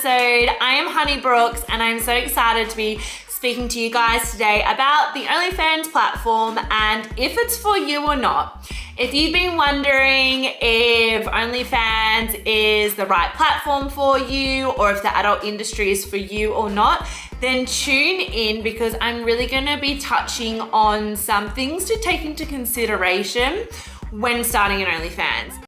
episode. I am Honey Brooks and I'm so excited to be speaking to you guys today about the OnlyFans platform and if it's for you or not. If you've been wondering if OnlyFans is the right platform for you or if the adult industry is for you or not, then tune in because I'm really going to be touching on some things to take into consideration when starting an OnlyFans.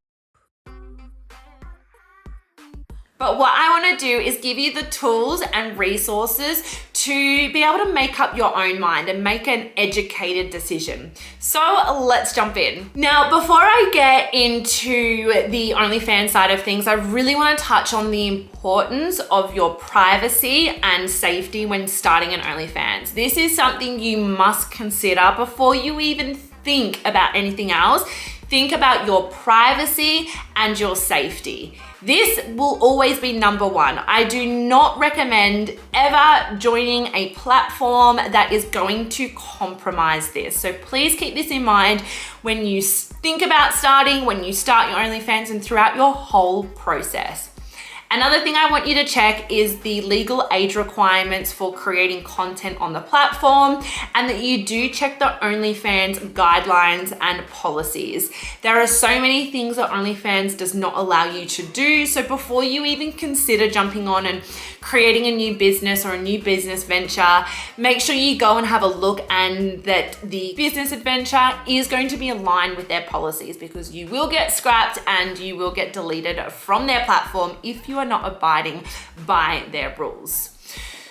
But what I want to do is give you the tools and resources to be able to make up your own mind and make an educated decision. So let's jump in. Now, before I get into the OnlyFans side of things, I really want to touch on the importance of your privacy and safety when starting an OnlyFans. This is something you must consider before you even think about anything else. Think about your privacy and your safety. This will always be number one. I do not recommend ever joining a platform that is going to compromise this. So please keep this in mind when you think about starting, when you start your OnlyFans and throughout your whole process. Another thing I want you to check is the legal age requirements for creating content on the platform and that you do check the OnlyFans guidelines and policies. There are so many things that OnlyFans does not allow you to do. So before you even consider jumping on and creating a new business or a new business venture, make sure you go and have a look and that the business adventure is going to be aligned with their policies because you will get scrapped and you will get deleted from their platform if you are not abiding by their rules.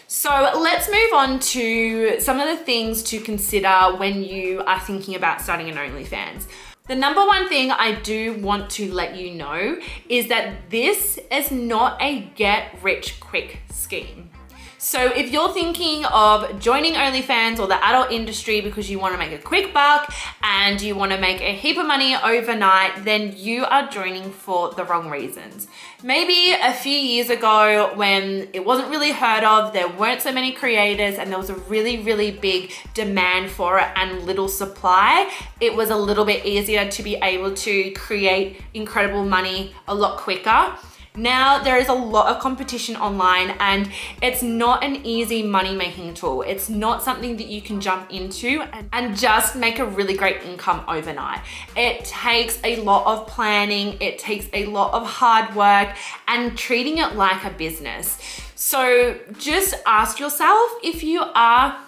So let's move on to some of the things to consider when you are thinking about starting an OnlyFans. The number one thing I do want to let you know is that this is not a get rich quick scheme. So if you're thinking of joining OnlyFans or the adult industry because you want to make a quick buck and you want to make a heap of money overnight, then you are joining for the wrong reasons. Maybe a few years ago when it wasn't really heard of, there weren't so many creators and there was a really, really big demand for it and little supply, it was a little bit easier to be able to create incredible money a lot quicker. Now there is a lot of competition online and it's not an easy money-making tool. It's not something that you can jump into and just make a really great income overnight. It takes a lot of planning, it takes a lot of hard work and treating it like a business. So just ask yourself if you are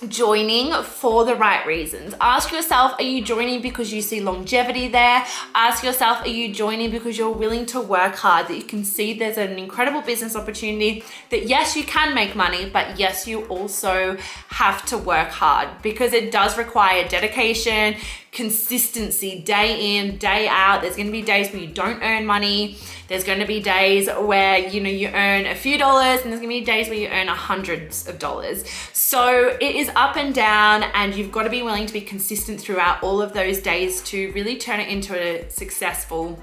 joining for the right reasons. Ask yourself, are you joining because you see longevity there? Ask yourself, are you joining because you're willing to work hard, that you can see there's an incredible business opportunity, that yes, you can make money, but yes, you also have to work hard because it does require dedication, consistency, day in, day out. There's going to be days where you don't earn money. There's going to be days where, you earn a few dollars and there's going to be days where you earn hundreds of dollars. So it is up and down and you've got to be willing to be consistent throughout all of those days to really turn it into a successful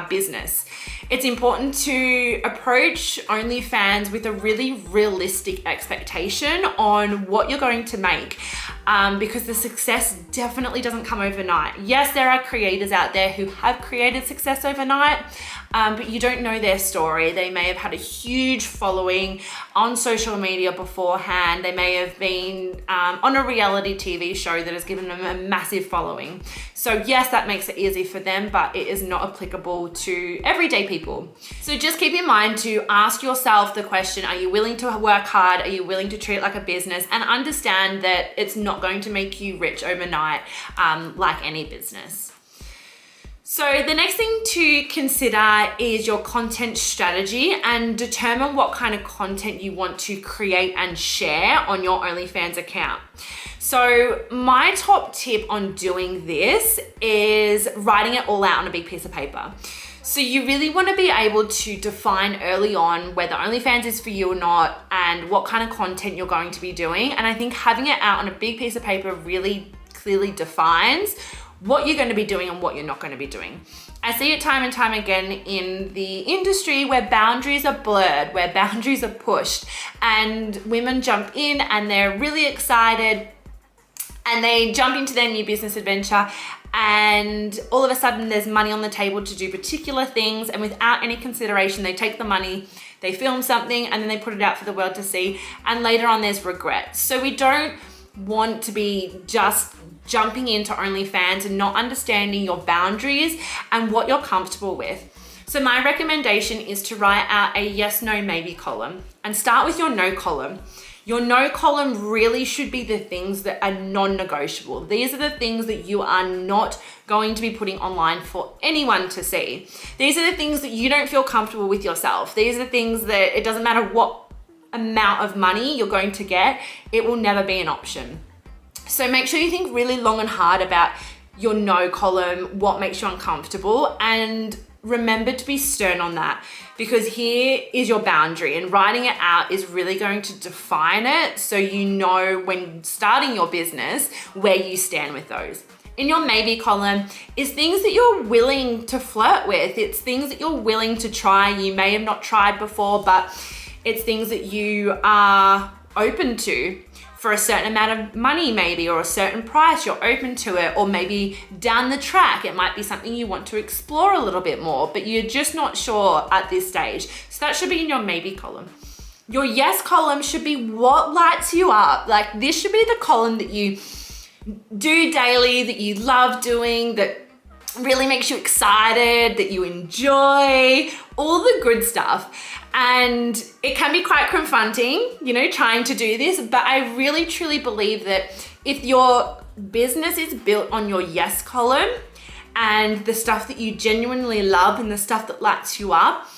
business. It's important to approach OnlyFans with a really realistic expectation on what you're going to make because the success definitely doesn't come overnight. Yes, there are creators out there who have created success overnight, but you don't know their story. They may have had a huge following on social media beforehand. They may have been on a reality TV show that has given them a massive following. So yes, that makes it easy for them, but it is not applicable to everyday people. So just keep in mind to ask yourself the question, are you willing to work hard? Are you willing to treat it like a business? And understand that it's not going to make you rich overnight like any business. So the next thing to consider is your content strategy and determine what kind of content you want to create and share on your OnlyFans account. So my top tip on doing this is writing it all out on a big piece of paper. So you really want to be able to define early on whether OnlyFans is for you or not and what kind of content you're going to be doing. And I think having it out on a big piece of paper really clearly defines what you're going to be doing and what you're not going to be doing. I see it time and time again in the industry where boundaries are blurred, where boundaries are pushed, and women jump in and they're really excited and they jump into their new business adventure and all of a sudden there's money on the table to do particular things, and without any consideration they take the money, They film something and then they put it out for the world to see, and later on there's regret. So we don't want to be just jumping into OnlyFans and not understanding your boundaries and what you're comfortable with. So my recommendation is to write out a yes, no, maybe column and start with your no column. Your no column really should be the things that are non-negotiable. These are the things that you are not going to be putting online for anyone to see. These are the things that you don't feel comfortable with yourself. These are the things that it doesn't matter what amount of money you're going to get, it will never be an option. So make sure you think really long and hard about your no column, what makes you uncomfortable, and remember to be stern on that, because here is your boundary, and writing it out is really going to define it, so you know when starting your business where you stand with those. In your maybe column is things that you're willing to flirt with. It's things that you're willing to try. You may have not tried before, but it's things that you are open to. For a certain amount of money maybe, or a certain price, you're open to it. Or maybe down the track, it might be something you want to explore a little bit more, but you're just not sure at this stage. So that should be in your maybe column. Your yes column should be what lights you up. Like, this should be the column that you do daily, that you love doing, that really makes you excited, that you enjoy, all the good stuff. And it can be quite confronting, you know, trying to do this, but I really truly believe that if your business is built on your yes column and the stuff that you genuinely love and the stuff that lights you up,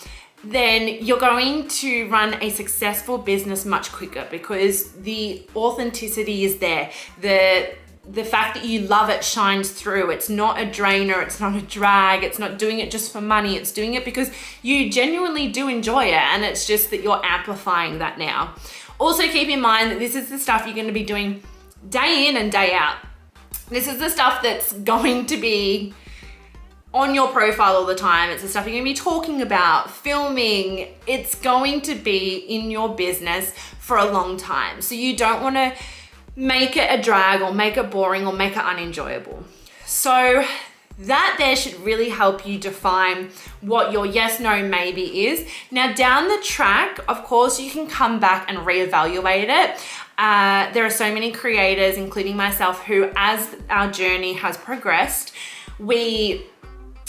then you're going to run a successful business much quicker, because the authenticity is there. The fact that you love it shines through. It's not a drainer, it's not a drag, it's not doing it just for money, it's doing it because you genuinely do enjoy it, and it's just that you're amplifying that now. Also keep in mind that this is the stuff you're going to be doing day in and day out. This is the stuff that's going to be on your profile all the time. It's the stuff you're going to be talking about, filming. It's going to be in your business for a long time. So you don't want to make it a drag or make it boring or make it unenjoyable. So that there should really help you define what your yes, no, maybe is. Now down the track, of course, you can come back and reevaluate it. There are so many creators, including myself, who, as our journey has progressed, we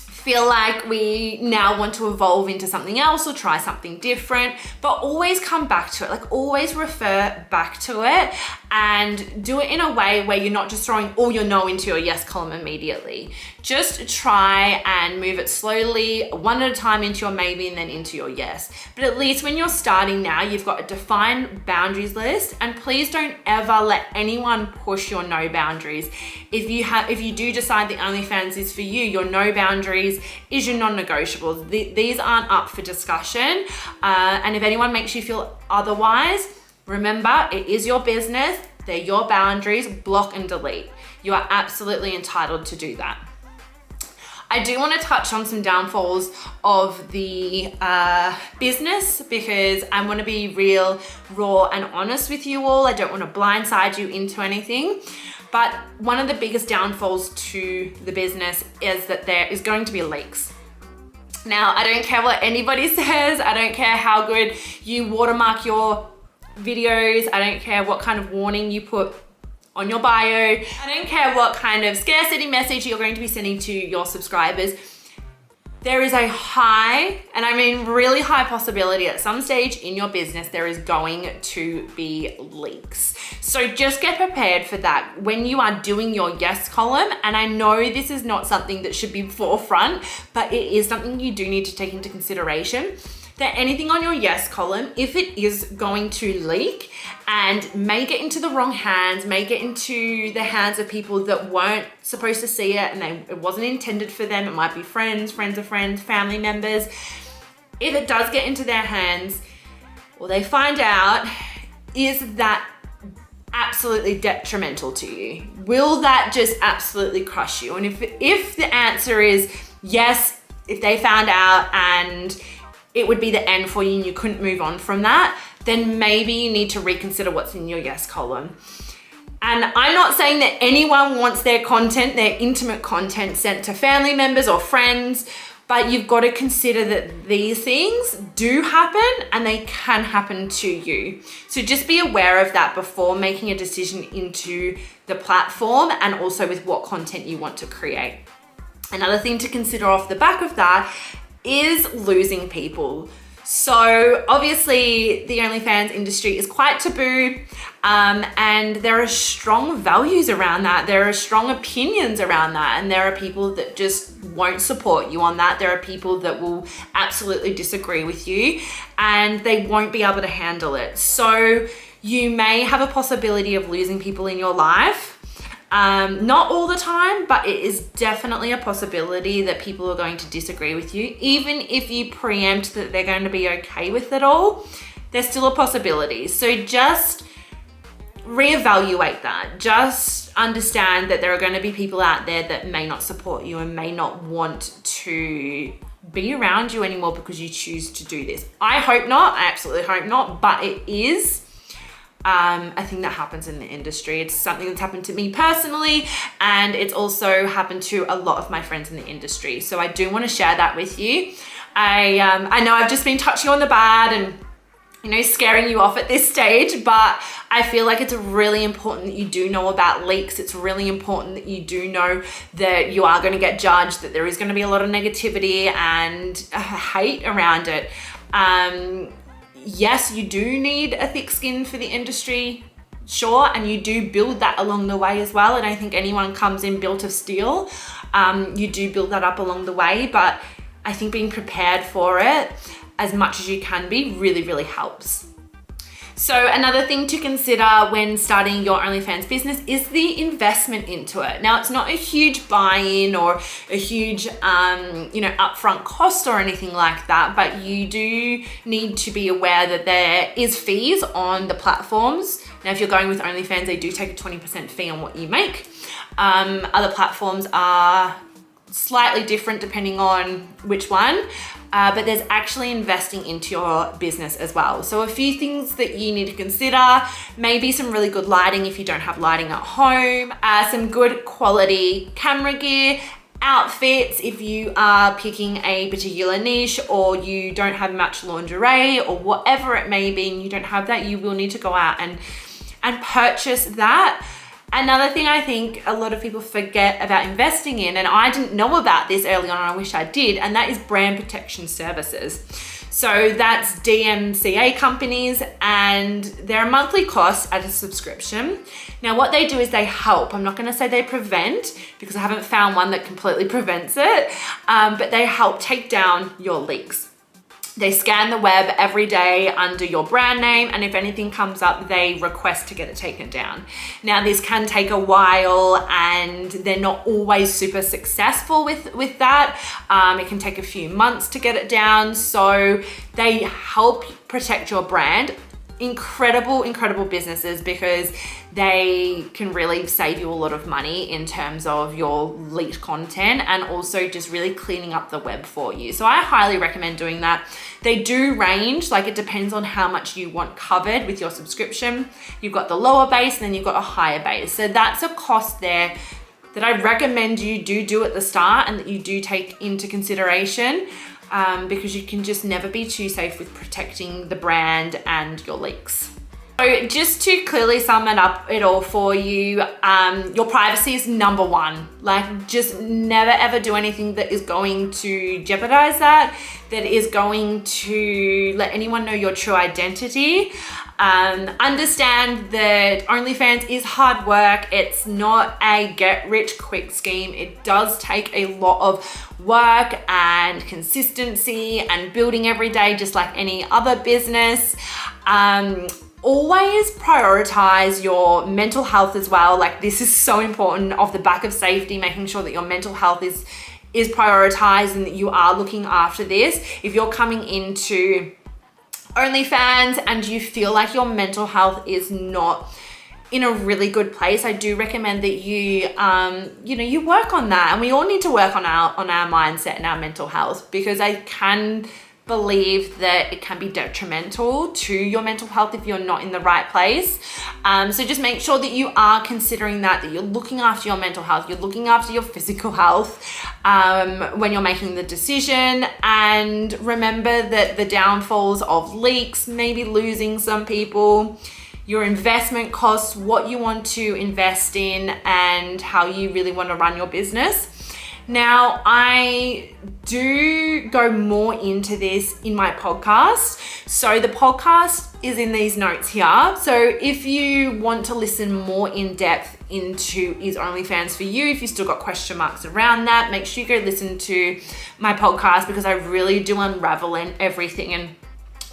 feel like we now want to evolve into something else or try something different, but always come back to it. Like, always refer back to it and do it in a way where you're not just throwing all your no into your yes column immediately. Just try and move it slowly, one at a time, into your maybe and then into your yes. But at least when you're starting now, you've got a defined boundaries list, and please don't ever let anyone push your no boundaries. If you do decide that OnlyFans is for you, your no boundaries is your non-negotiables. These aren't up for discussion. And if anyone makes you feel otherwise, remember, it is your business. They're your boundaries. Block and delete. You are absolutely entitled to do that. I do want to touch on some downfalls of the business, because I want to be real, raw, and honest with you all. I don't want to blindside you into anything. But one of the biggest downfalls to the business is that there is going to be leaks. Now, I don't care what anybody says. I don't care how good you watermark your videos. I don't care what kind of warning you put on your bio. I don't care what kind of scarcity message you're going to be sending to your subscribers. There is a high, and I mean really high, possibility at some stage in your business there is going to be leaks. So just get prepared for that when you are doing your yes column. And I know this is not something that should be forefront, but it is something you do need to take into consideration. That anything on your yes column, if it is going to leak and may get into the wrong hands, may get into the hands of people that weren't supposed to see it and it wasn't intended for them, it might be friends, friends of friends, family members. If it does get into their hands or they find out, is that absolutely detrimental to you? Will that just absolutely crush you? And if the answer is yes, if they found out and it would be the end for you and you couldn't move on from that, then maybe you need to reconsider what's in your yes column. And I'm not saying that anyone wants their content, their intimate content, sent to family members or friends But you've got to consider that these things do happen and they can happen to you. So just be aware of that before making a decision into the platform and also with what content you want to create. Another thing to consider off the back of that is losing people. So obviously the OnlyFans industry is quite taboo, and there are strong values around that. There are strong opinions around that, and there are people that just won't support you on that. There are people that will absolutely disagree with you and they won't be able to handle it. So you may have a possibility of losing people in your life. Not all the time, but it is definitely a possibility that people are going to disagree with you. Even if you preempt that they're going to be okay with it all, there's still a possibility. So just reevaluate that. Just understand that there are going to be people out there that may not support you and may not want to be around you anymore because you choose to do this. I hope not. I absolutely hope not, but it is a thing that happens in the industry. It's something that's happened to me personally, and it's also happened to a lot of my friends in the industry. So I do want to share that with you. I know I've just been touching on the bad and, you know, scaring you off at this stage, but I feel like it's really important that you do know about leaks. It's really important that you do know that you are going to get judged, that there is going to be a lot of negativity and hate around it. Yes, you do need a thick skin for the industry, sure, and you do build that along the way as well. I don't think anyone comes in built of steel. You do build that up along the way, but I think being prepared for it as much as you can be really, really helps. So another thing to consider when starting your OnlyFans business is the investment into it. Now, it's not a huge buy-in or a huge, upfront cost or anything like that, but you do need to be aware that there is fees on the platforms. Now, if you're going with OnlyFans, they do take a 20% fee on what you make. Other platforms are slightly different depending on which one, but there's actually investing into your business as well. So a few things that you need to consider, maybe some really good lighting if you don't have lighting at home, some good quality camera gear, outfits if you are picking a particular niche or you don't have much lingerie or whatever it may be and you don't have that, you will need to go out and purchase that. Another thing I think a lot of people forget about investing in, and I didn't know about this early on, and I wish I did, and that is brand protection services. So that's DMCA companies, and their monthly cost at a subscription. Now what they do is they help. I'm not going to say they prevent because I haven't found one that completely prevents it, but they help take down your leaks. They scan the web every day under your brand name, and if anything comes up, they request to get it taken down. Now, this can take a while, and they're not always super successful with that. It can take a few months to get it down, so they help protect your brand. Incredible businesses because they can really save you a lot of money in terms of your leaked content and also just really cleaning up the web for you. So I highly recommend doing that. They do range, like it depends on how much you want covered with your subscription. You've got the lower base and then you've got a higher base. So that's a cost there that I recommend you do at the start and that you do take into consideration. Because you can just never be too safe with protecting the brand and your leaks. So just to clearly sum it all for you, your privacy is number one. Like, just never ever do anything that is going to jeopardize that is going to let anyone know your true identity. Understand that OnlyFans is hard work. It's not a get rich quick scheme. It does take a lot of work and consistency and building every day, just like any other business. Always prioritize your mental health as well. Like, this is so important off the back of safety, making sure that your mental health is prioritized and that you are looking after this. If you're coming into OnlyFans and you feel like your mental health is not in a really good place, I do recommend that you work on that. And we all need to work on our mindset and our mental health, because I can believe that it can be detrimental to your mental health if you're not in the right place. So just make sure that you are considering that you're looking after your mental health, you're looking after your physical health when you're making the decision. And remember that the downfalls of leaks, maybe losing some people, your investment costs, what you want to invest in, and how you really want to run your business. Now, I do go more into this in my podcast. So the podcast is in these notes here. So if you want to listen more in depth into is OnlyFans for you, if you still got question marks around that, make sure you go listen to my podcast, because I really do unravel in everything and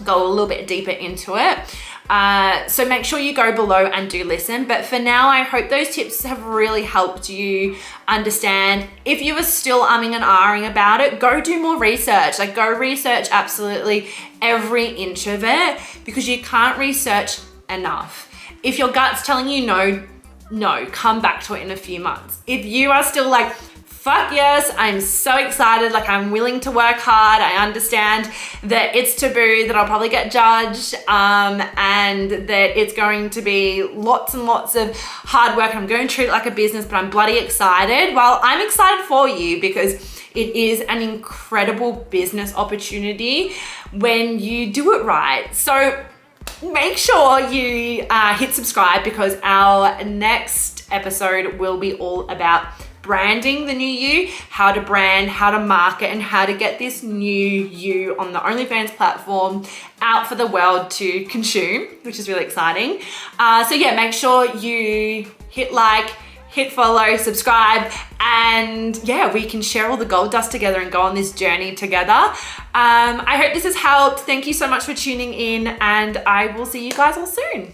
go a little bit deeper into it. So make sure you go below and do listen. But for now, I hope those tips have really helped you understand. If you are still umming and ahhing about it, go do more research. Like, go research absolutely every inch of it, because you can't research enough. If your gut's telling you no, come back to it in a few months. If you are still like, fuck yes, I'm so excited, like I'm willing to work hard, I understand that it's taboo, that I'll probably get judged, and that it's going to be lots and lots of hard work, I'm going to treat it like a business, but I'm bloody excited. Well, I'm excited for you, because it is an incredible business opportunity when you do it right. So make sure you hit subscribe, because our next episode will be all about branding the new you, how to brand, how to market, and how to get this new you on the OnlyFans platform out for the world to consume, which is really exciting. So yeah, make sure you hit like, hit follow, subscribe, and yeah, we can share all the gold dust together and go on this journey together. I hope this has helped. Thank you so much for tuning in, and I will see you guys all soon.